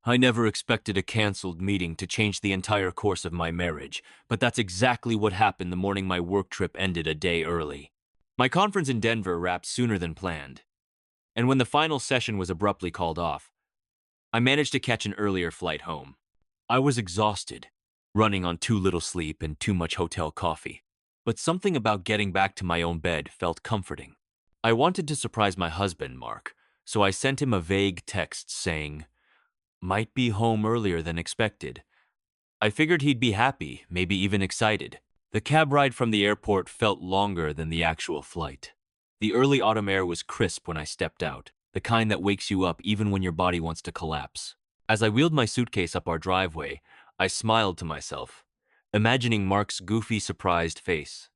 I never expected a canceled meeting to change the entire course of my marriage, but that's exactly what happened the morning my work trip ended a day early. My conference in Denver wrapped sooner than planned, and when the final session was abruptly called off, I managed to catch an earlier flight home. I was exhausted, running on too little sleep and too much hotel coffee, but something about getting back to my own bed felt comforting. I wanted to surprise my husband, Mark, so I sent him a vague text saying, "Might be home earlier than expected." I figured he'd be happy, maybe even excited. The cab ride from the airport felt longer than the actual flight. The early autumn air was crisp when I stepped out, the kind that wakes you up even when your body wants to collapse. As I wheeled my suitcase up our driveway, I smiled to myself, imagining Mark's goofy, surprised face.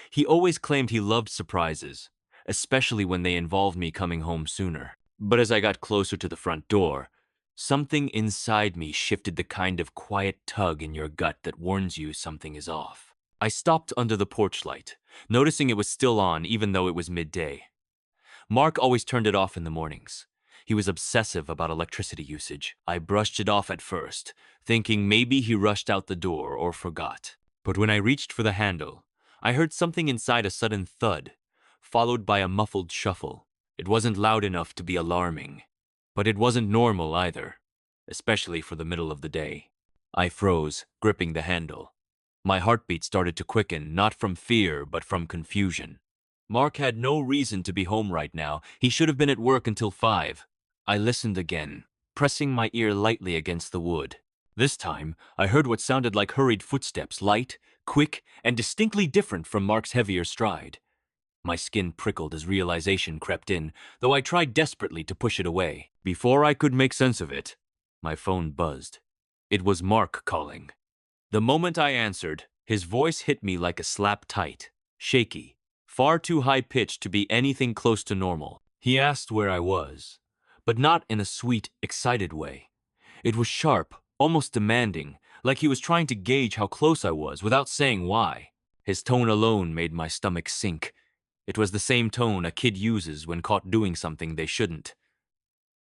He always claimed he loved surprises, especially when they involved me coming home sooner. But as I got closer to the front door, something inside me shifted, the kind of quiet tug in your gut that warns you something is off. I stopped under the porch light, noticing it was still on even though it was midday. Mark always turned it off in the mornings. He was obsessive about electricity usage. I brushed it off at first, thinking maybe he rushed out the door or forgot. But when I reached for the handle, I heard something inside, a sudden thud, followed by a muffled shuffle. It wasn't loud enough to be alarming, but it wasn't normal either, especially for the middle of the day. I froze, gripping the handle. My heartbeat started to quicken, not from fear, but from confusion. Mark had no reason to be home right now. He should have been at work until 5. I listened again, pressing my ear lightly against the wood. This time, I heard what sounded like hurried footsteps, light, quick, and distinctly different from Mark's heavier stride. My skin prickled as realization crept in, though I tried desperately to push it away. Before I could make sense of it, my phone buzzed. It was Mark calling. The moment I answered, his voice hit me like a slap tight, shaky, far too high-pitched to be anything close to normal. He asked where I was, but not in a sweet, excited way. It was sharp, almost demanding, like he was trying to gauge how close I was without saying why. His tone alone made my stomach sink. It was the same tone a kid uses when caught doing something they shouldn't.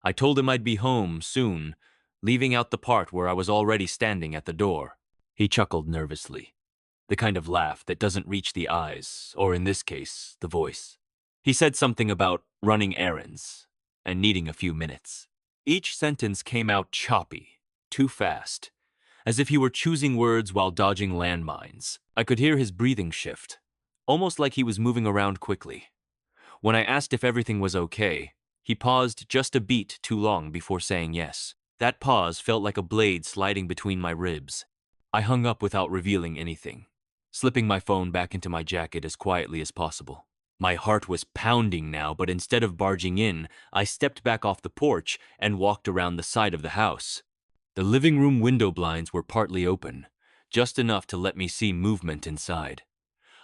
I told him I'd be home soon, leaving out the part where I was already standing at the door. He chuckled nervously, the kind of laugh that doesn't reach the eyes, or in this case, the voice. He said something about running errands and needing a few minutes. Each sentence came out choppy, too fast, as if he were choosing words while dodging landmines. I could hear his breathing shift, almost like he was moving around quickly. When I asked if everything was okay, he paused just a beat too long before saying yes. That pause felt like a blade sliding between my ribs. I hung up without revealing anything, slipping my phone back into my jacket as quietly as possible. My heart was pounding now, but instead of barging in, I stepped back off the porch and walked around the side of the house. The living room window blinds were partly open, just enough to let me see movement inside.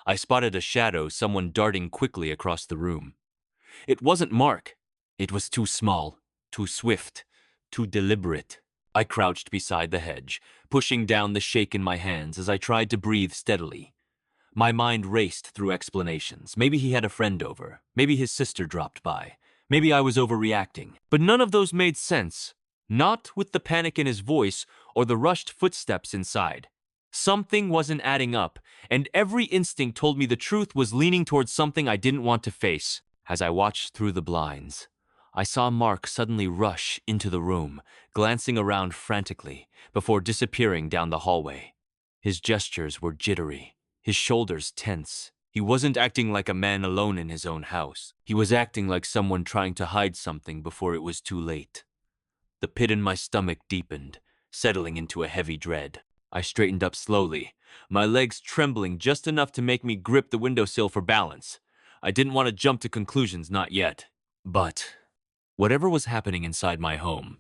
I spotted a shadow, someone darting quickly across the room. It wasn't Mark. It was too small, too swift, too deliberate. I crouched beside the hedge, pushing down the shake in my hands as I tried to breathe steadily. My mind raced through explanations. Maybe he had a friend over. Maybe his sister dropped by. Maybe I was overreacting. But none of those made sense. Not with the panic in his voice or the rushed footsteps inside. Something wasn't adding up, and every instinct told me the truth was leaning towards something I didn't want to face. As I watched through the blinds, I saw Mark suddenly rush into the room, glancing around frantically before disappearing down the hallway. His gestures were jittery, his shoulders tense. He wasn't acting like a man alone in his own house. He was acting like someone trying to hide something before it was too late. The pit in my stomach deepened, settling into a heavy dread. I straightened up slowly, my legs trembling just enough to make me grip the windowsill for balance. I didn't want to jump to conclusions, not yet. But whatever was happening inside my home,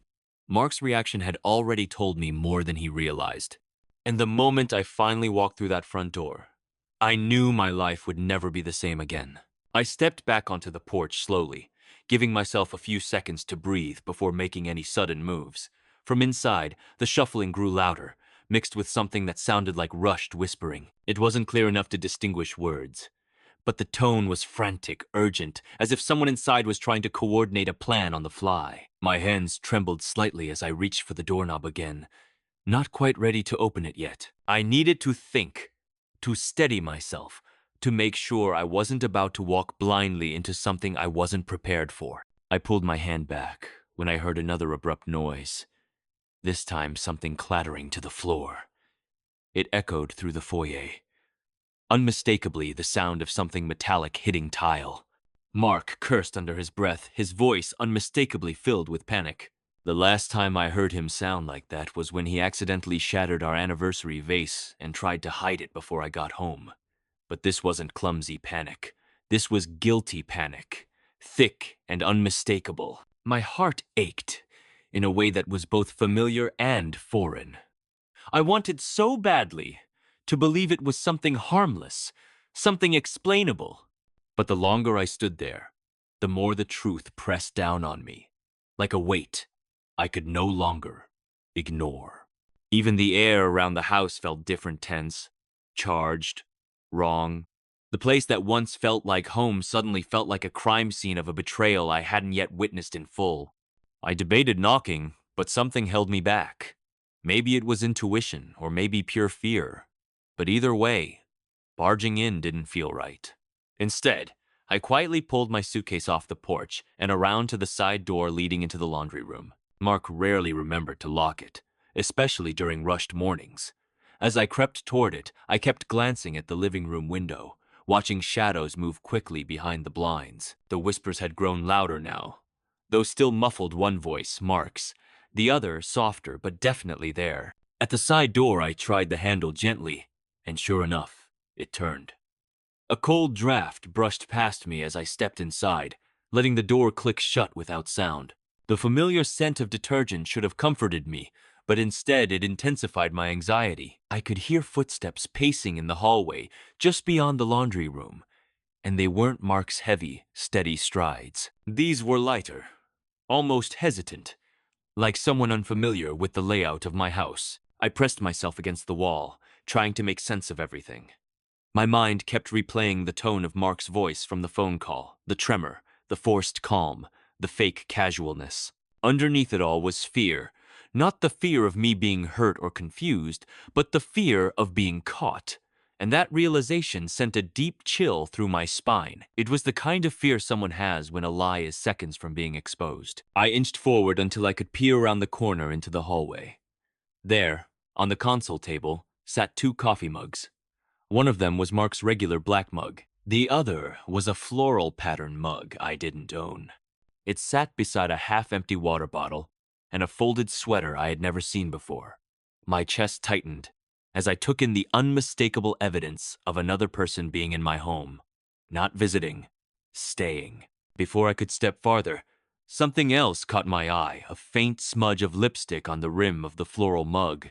Mark's reaction had already told me more than he realized. And the moment I finally walked through that front door, I knew my life would never be the same again. I stepped back onto the porch slowly, giving myself a few seconds to breathe before making any sudden moves. From inside, the shuffling grew louder, mixed with something that sounded like rushed whispering. It wasn't clear enough to distinguish words, but the tone was frantic, urgent, as if someone inside was trying to coordinate a plan on the fly. My hands trembled slightly as I reached for the doorknob again, not quite ready to open it yet. I needed to think, to steady myself, to make sure I wasn't about to walk blindly into something I wasn't prepared for. I pulled my hand back when I heard another abrupt noise, this time something clattering to the floor. It echoed through the foyer, unmistakably the sound of something metallic hitting tile. Mark cursed under his breath, his voice unmistakably filled with panic. The last time I heard him sound like that was when he accidentally shattered our anniversary vase and tried to hide it before I got home. But this wasn't clumsy panic. This was guilty panic, thick and unmistakable. My heart ached in a way that was both familiar and foreign. I wanted so badly to believe it was something harmless, something explainable. But the longer I stood there, the more the truth pressed down on me, like a weight I could no longer ignore. Even the air around the house felt different, tense, charged, wrong. The place that once felt like home suddenly felt like a crime scene of a betrayal I hadn't yet witnessed in full. I debated knocking, but something held me back. Maybe it was intuition, or maybe pure fear. But either way, barging in didn't feel right. Instead, I quietly pulled my suitcase off the porch and around to the side door leading into the laundry room. Mark rarely remembered to lock it, especially during rushed mornings. As I crept toward it, I kept glancing at the living room window, watching shadows move quickly behind the blinds. The whispers had grown louder now, though still muffled. One voice, Mark's, the other softer but definitely there. At the side door, I tried the handle gently, and sure enough, it turned. A cold draft brushed past me as I stepped inside, letting the door click shut without sound. The familiar scent of detergent should have comforted me, but instead it intensified my anxiety. I could hear footsteps pacing in the hallway just beyond the laundry room, and they weren't Mark's heavy, steady strides. These were lighter, almost hesitant, like someone unfamiliar with the layout of my house. I pressed myself against the wall, trying to make sense of everything. My mind kept replaying the tone of Mark's voice from the phone call, the tremor, the forced calm, the fake casualness. Underneath it all was fear, not the fear of me being hurt or confused, but the fear of being caught. And that realization sent a deep chill through my spine. It was the kind of fear someone has when a lie is seconds from being exposed. I inched forward until I could peer around the corner into the hallway. There, on the console table, sat two coffee mugs. One of them was Mark's regular black mug. The other was a floral pattern mug I didn't own. It sat beside a half-empty water bottle and a folded sweater I had never seen before. My chest tightened as I took in the unmistakable evidence of another person being in my home. Not visiting, staying. Before I could step farther, something else caught my eye, a faint smudge of lipstick on the rim of the floral mug.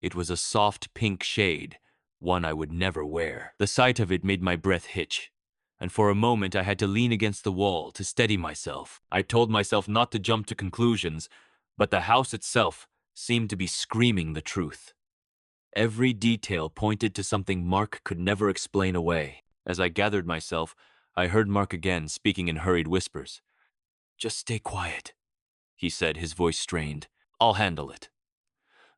It was a soft pink shade, one I would never wear. The sight of it made my breath hitch, and for a moment I had to lean against the wall to steady myself. I told myself not to jump to conclusions, but the house itself seemed to be screaming the truth. Every detail pointed to something Mark could never explain away. As I gathered myself, I heard Mark again, speaking in hurried whispers. "Just stay quiet," he said, his voice strained. "I'll handle it."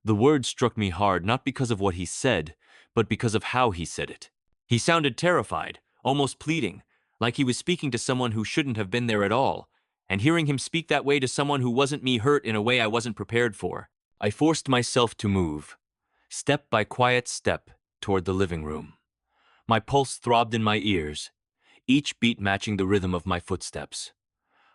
The word struck me hard, not because of what he said, but because of how he said it. He sounded terrified, almost pleading, like he was speaking to someone who shouldn't have been there at all, and hearing him speak that way to someone who wasn't me hurt in a way I wasn't prepared for. I forced myself to move, step by quiet step, toward the living room. My pulse throbbed in my ears, each beat matching the rhythm of my footsteps.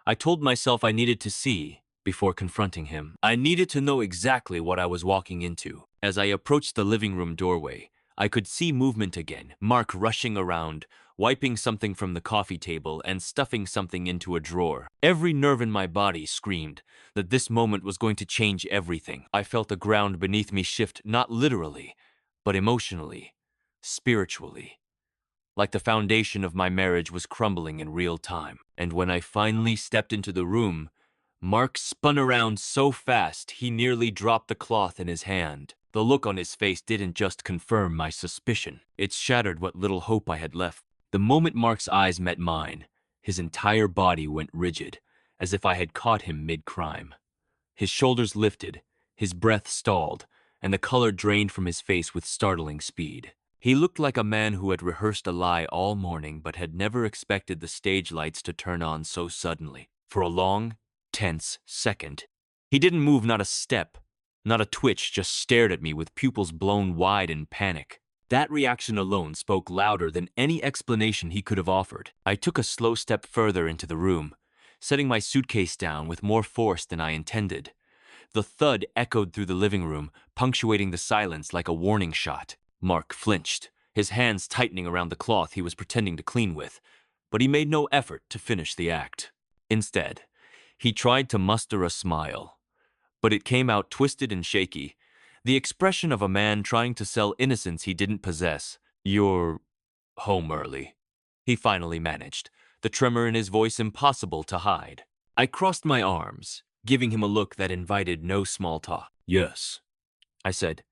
I told myself I needed to see before confronting him. I needed to know exactly what I was walking into. As I approached the living room doorway, I could see movement again, Mark rushing around, wiping something from the coffee table and stuffing something into a drawer. Every nerve in my body screamed that this moment was going to change everything. I felt the ground beneath me shift, not literally, but emotionally, spiritually. Like the foundation of my marriage was crumbling in real time. And when I finally stepped into the room, Mark spun around so fast he nearly dropped the cloth in his hand. The look on his face didn't just confirm my suspicion. It shattered what little hope I had left. The moment Mark's eyes met mine, his entire body went rigid, as if I had caught him mid-crime. His shoulders lifted, his breath stalled, and the color drained from his face with startling speed. He looked like a man who had rehearsed a lie all morning but had never expected the stage lights to turn on so suddenly. For a long, tense second, he didn't move not a step, not a twitch, just stared at me with pupils blown wide in panic. That reaction alone spoke louder than any explanation he could have offered. I took a slow step further into the room, setting my suitcase down with more force than I intended. The thud echoed through the living room, punctuating the silence like a warning shot. Mark flinched, his hands tightening around the cloth he was pretending to clean with, but he made no effort to finish the act. Instead, he tried to muster a smile, but it came out twisted and shaky, the expression of a man trying to sell innocence he didn't possess. "You're home early," he finally managed, the tremor in his voice impossible to hide. I crossed my arms, giving him a look that invited no small talk. "Yes," I said,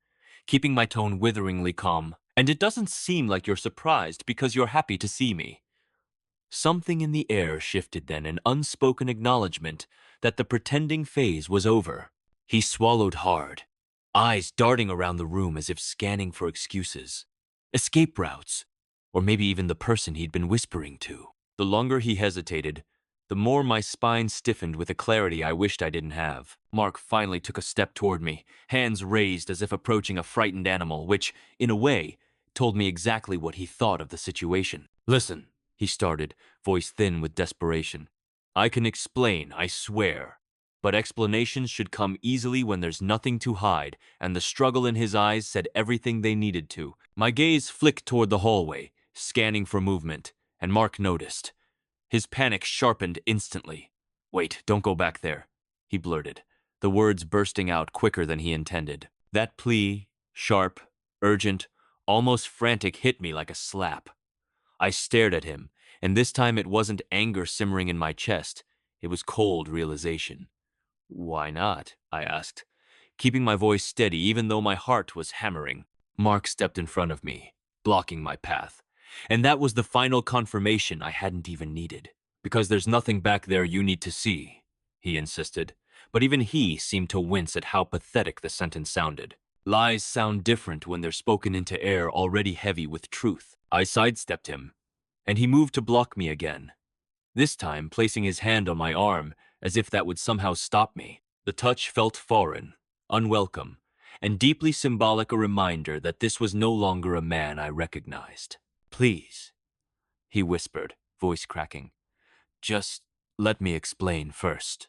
keeping my tone witheringly calm. "And it doesn't seem like you're surprised because you're happy to see me." Something in the air shifted then, an unspoken acknowledgement that the pretending phase was over. He swallowed hard, eyes darting around the room as if scanning for excuses, escape routes, or maybe even the person he'd been whispering to. The longer he hesitated, the more my spine stiffened with a clarity I wished I didn't have. Mark finally took a step toward me, hands raised as if approaching a frightened animal, which, in a way, told me exactly what he thought of the situation. "Listen," he started, voice thin with desperation. "I can explain, I swear. But explanations should come easily when there's nothing to hide," and the struggle in his eyes said everything they needed to. My gaze flicked toward the hallway, scanning for movement, and Mark noticed. His panic sharpened instantly. "Wait, don't go back there," he blurted, the words bursting out quicker than he intended. That plea, sharp, urgent, almost frantic, hit me like a slap. I stared at him, and this time it wasn't anger simmering in my chest, it was cold realization. "Why not?" I asked, keeping my voice steady even though my heart was hammering. Mark stepped in front of me, blocking my path. And that was the final confirmation I hadn't even needed. "Because there's nothing back there you need to see," he insisted. But even he seemed to wince at how pathetic the sentence sounded. Lies sound different when they're spoken into air already heavy with truth. I sidestepped him, and he moved to block me again, this time placing his hand on my arm as if that would somehow stop me. The touch felt foreign, unwelcome, and deeply symbolic, a reminder that this was no longer a man I recognized. "Please," he whispered, voice cracking. "Just let me explain first."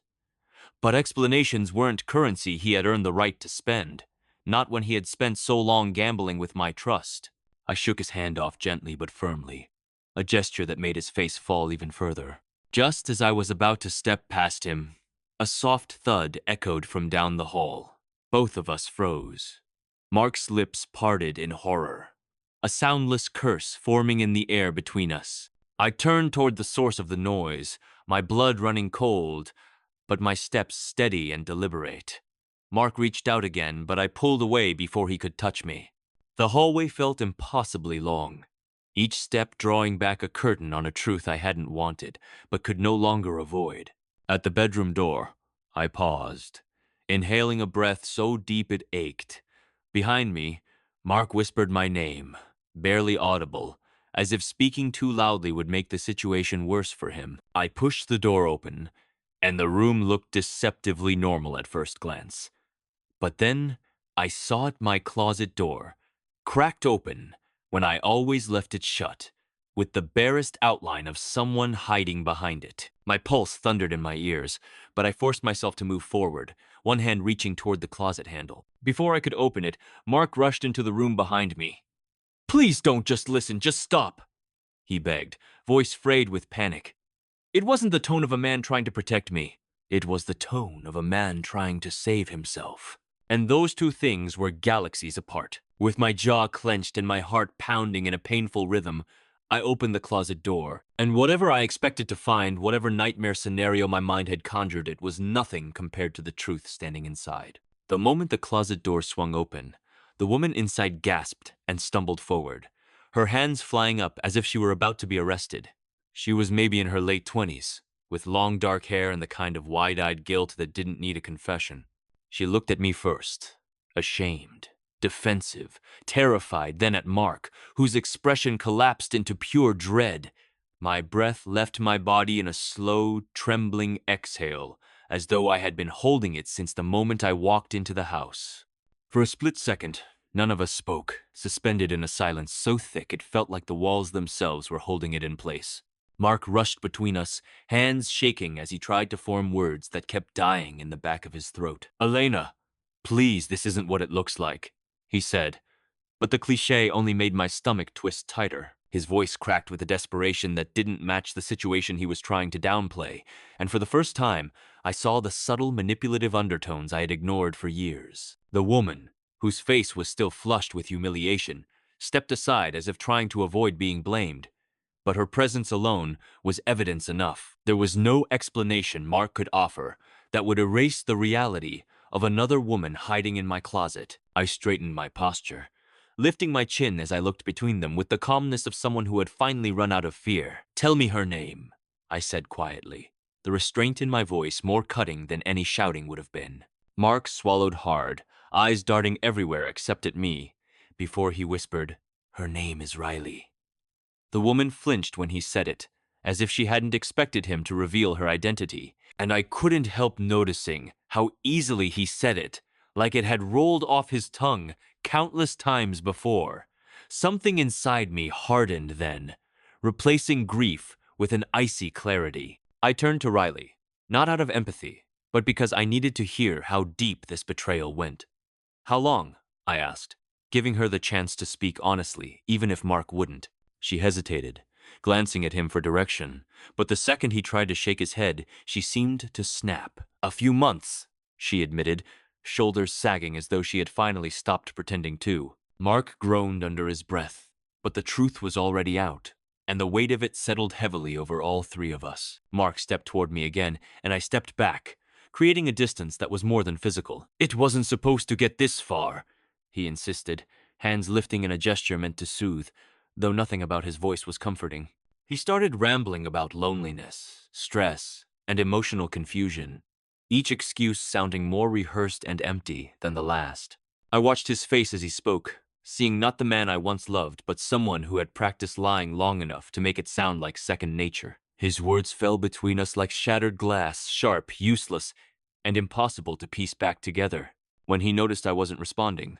But explanations weren't currency he had earned the right to spend, not when he had spent so long gambling with my trust. I shook his hand off gently but firmly, a gesture that made his face fall even further. Just as I was about to step past him, a soft thud echoed from down the hall. Both of us froze. Mark's lips parted in horror, a soundless curse forming in the air between us. I turned toward the source of the noise, my blood running cold, but my steps steady and deliberate. Mark reached out again, but I pulled away before he could touch me. The hallway felt impossibly long, each step drawing back a curtain on a truth I hadn't wanted, but could no longer avoid. At the bedroom door, I paused, inhaling a breath so deep it ached. Behind me, Mark whispered my name, barely audible, as if speaking too loudly would make the situation worse for him. I pushed the door open, and the room looked deceptively normal at first glance. But then I saw it, my closet door, cracked open when I always left it shut, with the barest outline of someone hiding behind it. My pulse thundered in my ears, but I forced myself to move forward, one hand reaching toward the closet handle. Before I could open it, Mark rushed into the room behind me. "Please don't just listen, just stop," he begged, voice frayed with panic. It wasn't the tone of a man trying to protect me. It was the tone of a man trying to save himself. And those two things were galaxies apart. With my jaw clenched and my heart pounding in a painful rhythm, I opened the closet door, and whatever I expected to find, whatever nightmare scenario my mind had conjured, it was nothing compared to the truth standing inside. The moment the closet door swung open, the woman inside gasped and stumbled forward, her hands flying up as if she were about to be arrested. She was maybe in her late 20s, with long dark hair and the kind of wide-eyed guilt that didn't need a confession. She looked at me first, ashamed, defensive, terrified, then at Mark, whose expression collapsed into pure dread. My breath left my body in a slow, trembling exhale, as though I had been holding it since the moment I walked into the house. For a split second, none of us spoke, suspended in a silence so thick it felt like the walls themselves were holding it in place. Mark rushed between us, hands shaking as he tried to form words that kept dying in the back of his throat. "Elena, please, this isn't what it looks like," he said. But the cliché only made my stomach twist tighter. His voice cracked with a desperation that didn't match the situation he was trying to downplay, and for the first time, I saw the subtle manipulative undertones I had ignored for years. The woman, whose face was still flushed with humiliation, stepped aside as if trying to avoid being blamed. But her presence alone was evidence enough. There was no explanation Mark could offer that would erase the reality of another woman hiding in my closet. I straightened my posture, lifting my chin as I looked between them with the calmness of someone who had finally run out of fear. "Tell me her name," I said quietly, the restraint in my voice more cutting than any shouting would have been. Mark swallowed hard, eyes darting everywhere except at me, before he whispered, "Her name is Riley." The woman flinched when he said it, as if she hadn't expected him to reveal her identity, and I couldn't help noticing how easily he said it, like it had rolled off his tongue countless times before. Something inside me hardened then, replacing grief with an icy clarity. I turned to Riley, not out of empathy, but because I needed to hear how deep this betrayal went. "How long?" I asked, giving her the chance to speak honestly, even if Mark wouldn't. She hesitated, glancing at him for direction, but the second he tried to shake his head, she seemed to snap. "A few months," she admitted, shoulders sagging as though she had finally stopped pretending to. Mark groaned under his breath, but the truth was already out, and the weight of it settled heavily over all three of us. Mark stepped toward me again, and I stepped back, creating a distance that was more than physical. "It wasn't supposed to get this far," he insisted, hands lifting in a gesture meant to soothe, though nothing about his voice was comforting. He started rambling about loneliness, stress, and emotional confusion, each excuse sounding more rehearsed and empty than the last. I watched his face as he spoke, seeing not the man I once loved, but someone who had practiced lying long enough to make it sound like second nature. His words fell between us like shattered glass, sharp, useless, and impossible to piece back together. When he noticed I wasn't responding,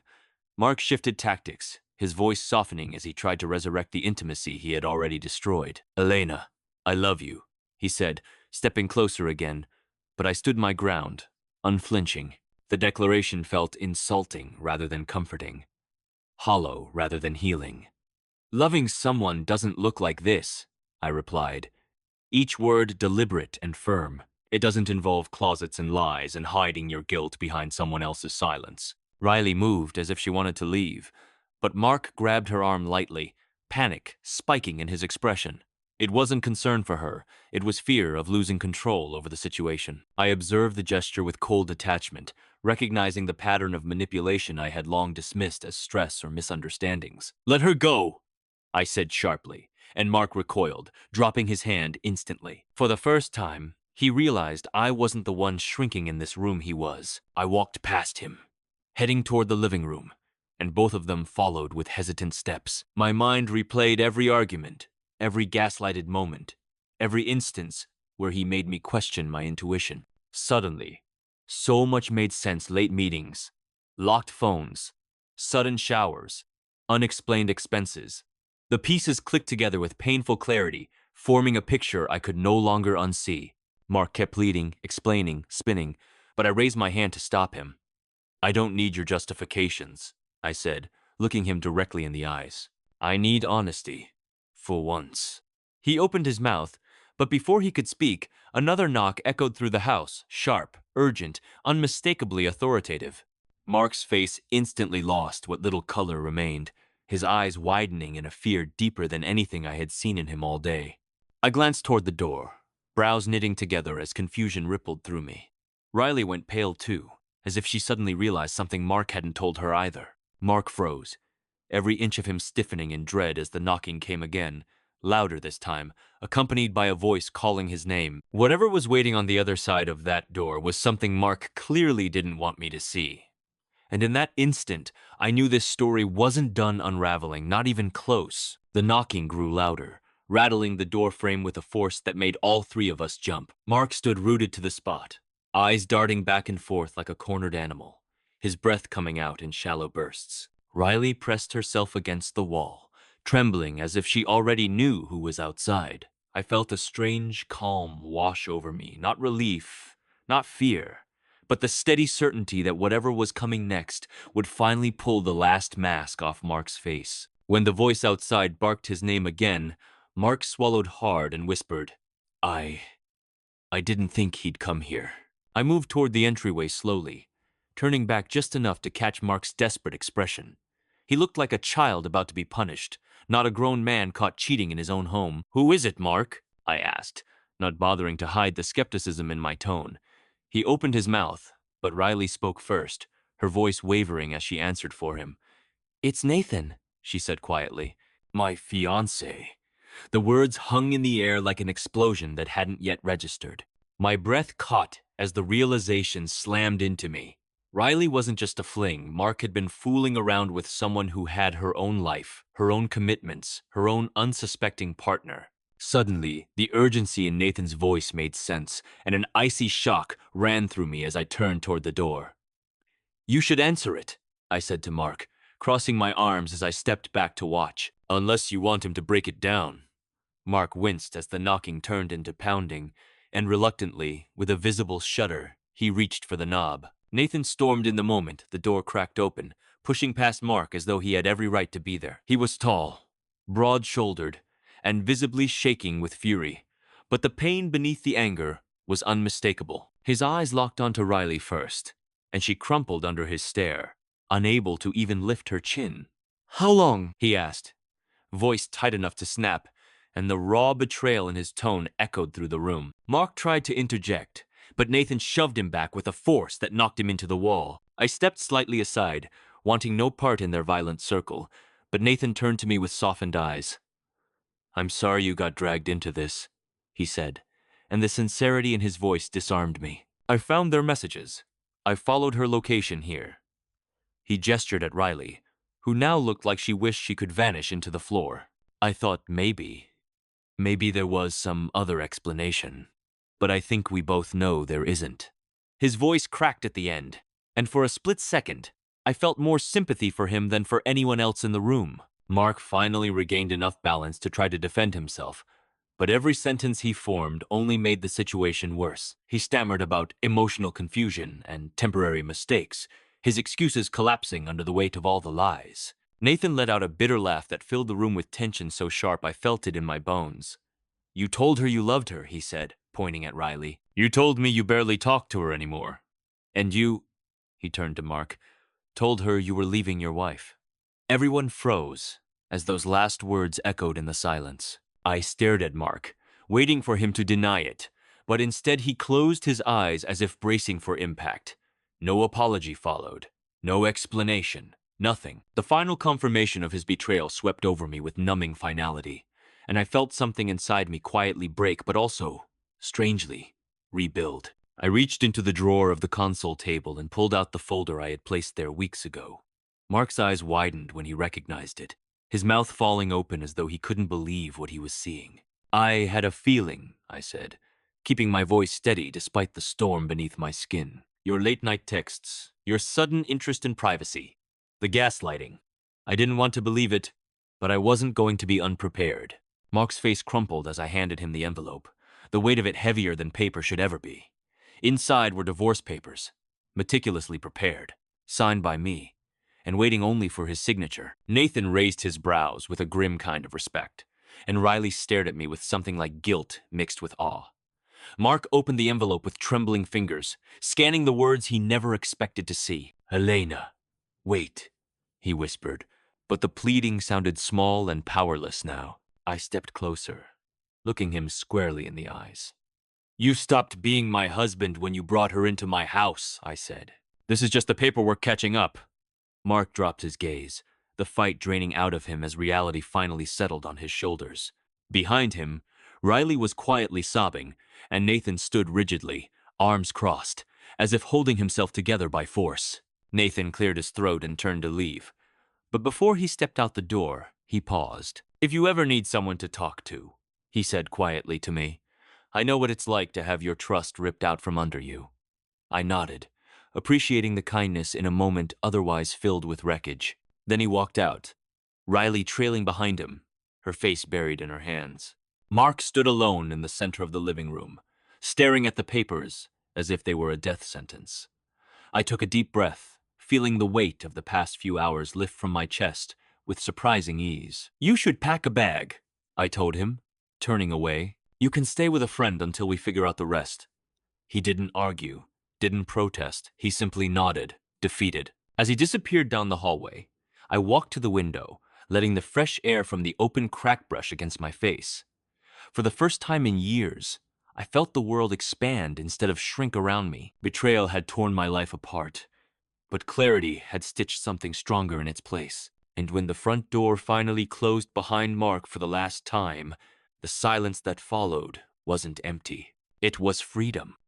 Mark shifted tactics, his voice softening as he tried to resurrect the intimacy he had already destroyed. "Elena, I love you," he said, stepping closer again, but I stood my ground, unflinching. The declaration felt insulting rather than comforting, hollow rather than healing. "Loving someone doesn't look like this," I replied, each word deliberate and firm. "It doesn't involve closets and lies and hiding your guilt behind someone else's silence." Riley moved as if she wanted to leave, but Mark grabbed her arm lightly, panic spiking in his expression. It wasn't concern for her, it was fear of losing control over the situation. I observed the gesture with cold detachment, recognizing the pattern of manipulation I had long dismissed as stress or misunderstandings. "Let her go," I said sharply, and Mark recoiled, dropping his hand instantly. For the first time, he realized I wasn't the one shrinking in this room he was. I walked past him, heading toward the living room, and both of them followed with hesitant steps. My mind replayed every argument, every gaslighted moment, every instance where he made me question my intuition. Suddenly, so much made sense: late meetings, locked phones, sudden showers, unexplained expenses. The pieces clicked together with painful clarity, forming a picture I could no longer unsee. Mark kept pleading, explaining, spinning, but I raised my hand to stop him. "I don't need your justifications," I said, looking him directly in the eyes. "I need honesty. For once." He opened his mouth, but before he could speak, another knock echoed through the house, sharp, urgent, unmistakably authoritative. Mark's face instantly lost what little color remained, his eyes widening in a fear deeper than anything I had seen in him all day. I glanced toward the door, brows knitting together as confusion rippled through me. Riley went pale too, as if she suddenly realized something Mark hadn't told her either. Mark froze, every inch of him stiffening in dread as the knocking came again, louder this time, accompanied by a voice calling his name. Whatever was waiting on the other side of that door was something Mark clearly didn't want me to see. And in that instant, I knew this story wasn't done unraveling, not even close. The knocking grew louder, rattling the door frame with a force that made all three of us jump. Mark stood rooted to the spot, eyes darting back and forth like a cornered animal, his breath coming out in shallow bursts. Riley pressed herself against the wall, trembling as if she already knew who was outside. I felt a strange calm wash over me, not relief, not fear, but the steady certainty that whatever was coming next would finally pull the last mask off Mark's face. When the voice outside barked his name again, Mark swallowed hard and whispered, I didn't think he'd come here. I moved toward the entryway slowly, turning back just enough to catch Mark's desperate expression. He looked like a child about to be punished, not a grown man caught cheating in his own home. "Who is it, Mark?" I asked, not bothering to hide the skepticism in my tone. He opened his mouth, but Riley spoke first, her voice wavering as she answered for him. "It's Nathan," she said quietly. "My fiancé." The words hung in the air like an explosion that hadn't yet registered. My breath caught as the realization slammed into me. Riley wasn't just a fling. Mark had been fooling around with someone who had her own life, her own commitments, her own unsuspecting partner. Suddenly, the urgency in Nathan's voice made sense, and an icy shock ran through me as I turned toward the door. "You should answer it," I said to Mark, crossing my arms as I stepped back to watch. "Unless you want him to break it down." Mark winced as the knocking turned into pounding, and reluctantly, with a visible shudder, he reached for the knob. Nathan stormed in the moment the door cracked open, pushing past Mark as though he had every right to be there. He was tall, broad-shouldered, and visibly shaking with fury, but the pain beneath the anger was unmistakable. His eyes locked onto Riley first, and she crumpled under his stare, unable to even lift her chin. "How long?" he asked, voice tight enough to snap, and the raw betrayal in his tone echoed through the room. Mark tried to interject, but Nathan shoved him back with a force that knocked him into the wall. I stepped slightly aside, wanting no part in their violent circle, but Nathan turned to me with softened eyes. "I'm sorry you got dragged into this," he said, and the sincerity in his voice disarmed me. "I found their messages. I followed her location here." He gestured at Riley, who now looked like she wished she could vanish into the floor. I thought maybe there was some other explanation, but I think we both know there isn't. His voice cracked at the end, and for a split second, I felt more sympathy for him than for anyone else in the room. Mark finally regained enough balance to try to defend himself, but every sentence he formed only made the situation worse. He stammered about emotional confusion and temporary mistakes, his excuses collapsing under the weight of all the lies. Nathan let out a bitter laugh that filled the room with tension so sharp I felt it in my bones. "You told her you loved her," he said, pointing at Riley. "You told me you barely talked to her anymore. And you," he turned to Mark, "told her you were leaving your wife." Everyone froze as those last words echoed in the silence. I stared at Mark, waiting for him to deny it, but instead he closed his eyes as if bracing for impact. No apology followed, no explanation, nothing. The final confirmation of his betrayal swept over me with numbing finality, and I felt something inside me quietly break but also, strangely, rebuild. I reached into the drawer of the console table and pulled out the folder I had placed there weeks ago. Mark's eyes widened when he recognized it, his mouth falling open as though he couldn't believe what he was seeing. "I had a feeling," I said, keeping my voice steady despite the storm beneath my skin. "Your late-night texts, your sudden interest in privacy, the gaslighting. I didn't want to believe it, but I wasn't going to be unprepared." Mark's face crumpled as I handed him the envelope, the weight of it heavier than paper should ever be. Inside were divorce papers, meticulously prepared, signed by me, and waiting only for his signature. Nathan raised his brows with a grim kind of respect, and Riley stared at me with something like guilt mixed with awe. Mark opened the envelope with trembling fingers, scanning the words he never expected to see. "Elena, wait," he whispered, but the pleading sounded small and powerless now. I stepped closer, looking him squarely in the eyes. "You stopped being my husband when you brought her into my house," I said. "This is just the paperwork catching up." Mark dropped his gaze, the fight draining out of him as reality finally settled on his shoulders. Behind him, Riley was quietly sobbing, and Nathan stood rigidly, arms crossed, as if holding himself together by force. Nathan cleared his throat and turned to leave. But before he stepped out the door, he paused. "If you ever need someone to talk to," he said quietly to me, "I know what it's like to have your trust ripped out from under you." I nodded, appreciating the kindness in a moment otherwise filled with wreckage. Then he walked out, Riley trailing behind him, her face buried in her hands. Mark stood alone in the center of the living room, staring at the papers as if they were a death sentence. I took a deep breath, feeling the weight of the past few hours lift from my chest with surprising ease. "You should pack a bag," I told him, turning away. "You can stay with a friend until we figure out the rest." He didn't argue, didn't protest. He simply nodded, defeated. As he disappeared down the hallway, I walked to the window, letting the fresh air from the open crack brush against my face. For the first time in years, I felt the world expand instead of shrink around me. Betrayal had torn my life apart, but clarity had stitched something stronger in its place. And when the front door finally closed behind Mark for the last time, the silence that followed wasn't empty. It was freedom.